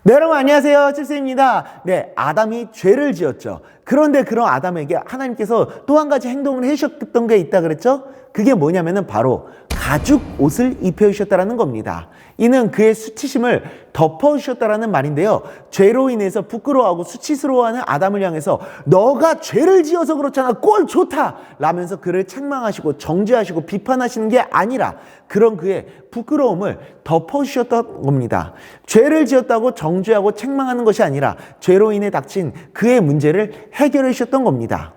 네, 여러분 안녕하세요. 칠수입니다. 네, 아담이 죄를 지었죠. 그런데 그런 아담에게 하나님께서 또 한 가지 행동을 해주셨던 게 있다 그랬죠? 그게 뭐냐면은 바로 가죽 옷을 입혀주셨다는 겁니다. 이는 그의 수치심을 덮어주셨다는 말인데요. 죄로 인해서 부끄러워하고 수치스러워하는 아담을 향해서 너가 죄를 지어서 그렇잖아, 꼴 좋다 라면서 그를 책망하시고 정죄하시고 비판하시는 게 아니라 그런 그의 부끄러움을 덮어주셨던 겁니다. 죄를 지었다고 정죄하고 책망하는 것이 아니라 죄로 인해 닥친 그의 문제를 해결해 주셨던 겁니다.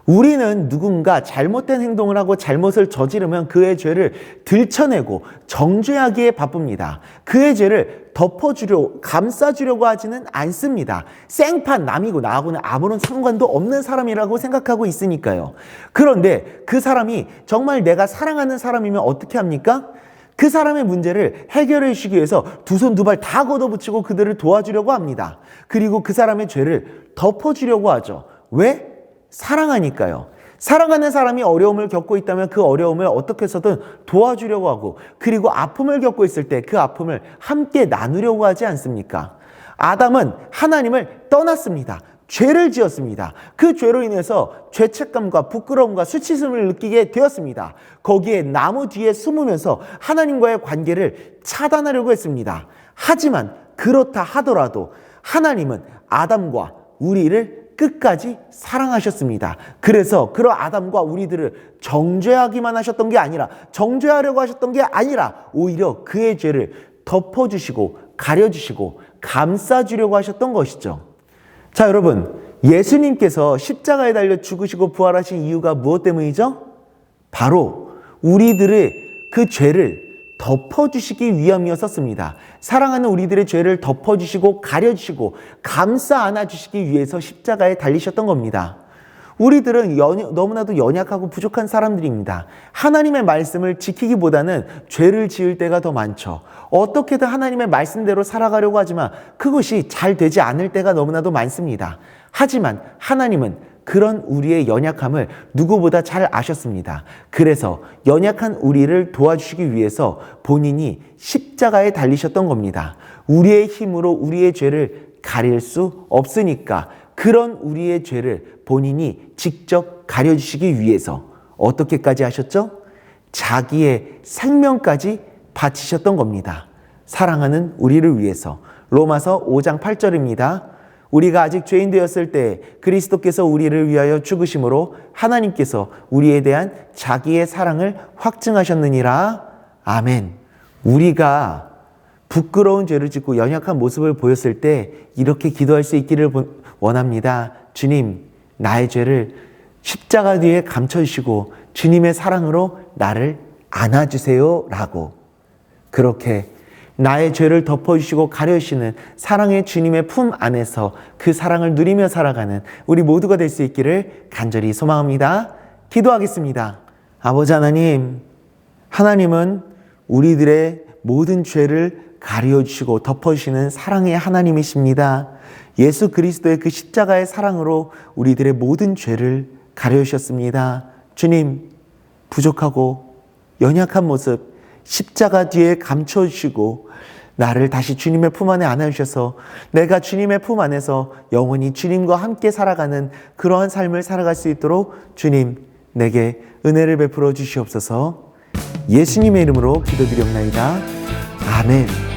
우리는 누군가 잘못된 행동을 하고 잘못을 저지르면 그의 죄를 들춰내고 정죄하기에 바쁩니다. 그의 죄를 덮어주려고, 감싸주려고 하지는 않습니다. 생판 남이고 나하고는 아무런 상관도 없는 사람이라고 생각하고 있으니까요. 그런데 그 사람이 정말 내가 사랑하는 사람이면 어떻게 합니까? 그 사람의 문제를 해결해 주시기 위해서 두 손 두 발 다 걷어붙이고 그들을 도와주려고 합니다. 그리고 그 사람의 죄를 덮어주려고 하죠. 왜? 사랑하니까요. 사랑하는 사람이 어려움을 겪고 있다면 그 어려움을 어떻게 해서든 도와주려고 하고, 그리고 아픔을 겪고 있을 때 그 아픔을 함께 나누려고 하지 않습니까? 아담은 하나님을 떠났습니다. 죄를 지었습니다. 그 죄로 인해서 죄책감과 부끄러움과 수치심을 느끼게 되었습니다. 거기에 나무 뒤에 숨으면서 하나님과의 관계를 차단하려고 했습니다. 하지만 그렇다 하더라도 하나님은 아담과 우리를 끝까지 사랑하셨습니다. 그래서 그런 아담과 우리들을 정죄하기만 하셨던 게 아니라, 정죄하려고 하셨던 게 아니라 오히려 그의 죄를 덮어주시고 가려주시고 감싸주려고 하셨던 것이죠. 자, 여러분, 예수님께서 십자가에 달려 죽으시고 부활하신 이유가 무엇 때문이죠? 바로 우리들의 그 죄를 덮어주시기 위함이었습니다. 사랑하는 우리들의 죄를 덮어주시고 가려주시고 감싸 안아주시기 위해서 십자가에 달리셨던 겁니다. 우리들은 너무나도 연약하고 부족한 사람들입니다. 하나님의 말씀을 지키기보다는 죄를 지을 때가 더 많죠. 어떻게든 하나님의 말씀대로 살아가려고 하지만 그것이 잘 되지 않을 때가 너무나도 많습니다. 하지만 하나님은 그런 우리의 연약함을 누구보다 잘 아셨습니다. 그래서 연약한 우리를 도와주시기 위해서 본인이 십자가에 달리셨던 겁니다. 우리의 힘으로 우리의 죄를 가릴 수 없으니까 그런 우리의 죄를 본인이 직접 가려주시기 위해서 어떻게까지 하셨죠? 자기의 생명까지 바치셨던 겁니다. 사랑하는 우리를 위해서. 로마서 5장 8절입니다. 우리가 아직 죄인 되었을 때 그리스도께서 우리를 위하여 죽으심으로 하나님께서 우리에 대한 자기의 사랑을 확증하셨느니라. 아멘. 우리가 부끄러운 죄를 짓고 연약한 모습을 보였을 때 이렇게 기도할 수 있기를 원합니다. 주님, 나의 죄를 십자가 뒤에 감춰주시고 주님의 사랑으로 나를 안아주세요 라고, 그렇게 나의 죄를 덮어주시고 가려주시는 사랑의 주님의 품 안에서 그 사랑을 누리며 살아가는 우리 모두가 될 수 있기를 간절히 소망합니다. 기도하겠습니다. 아버지 하나님, 하나님은 우리들의 모든 죄를 가려주시고 덮어주시는 사랑의 하나님이십니다. 예수 그리스도의 그 십자가의 사랑으로 우리들의 모든 죄를 가려주셨습니다. 주님, 부족하고 연약한 모습 십자가 뒤에 감춰주시고 나를 다시 주님의 품 안에 안아주셔서 내가 주님의 품 안에서 영원히 주님과 함께 살아가는 그러한 삶을 살아갈 수 있도록 주님, 내게 은혜를 베풀어 주시옵소서. 예수님의 이름으로 기도드리옵나이다. 아멘.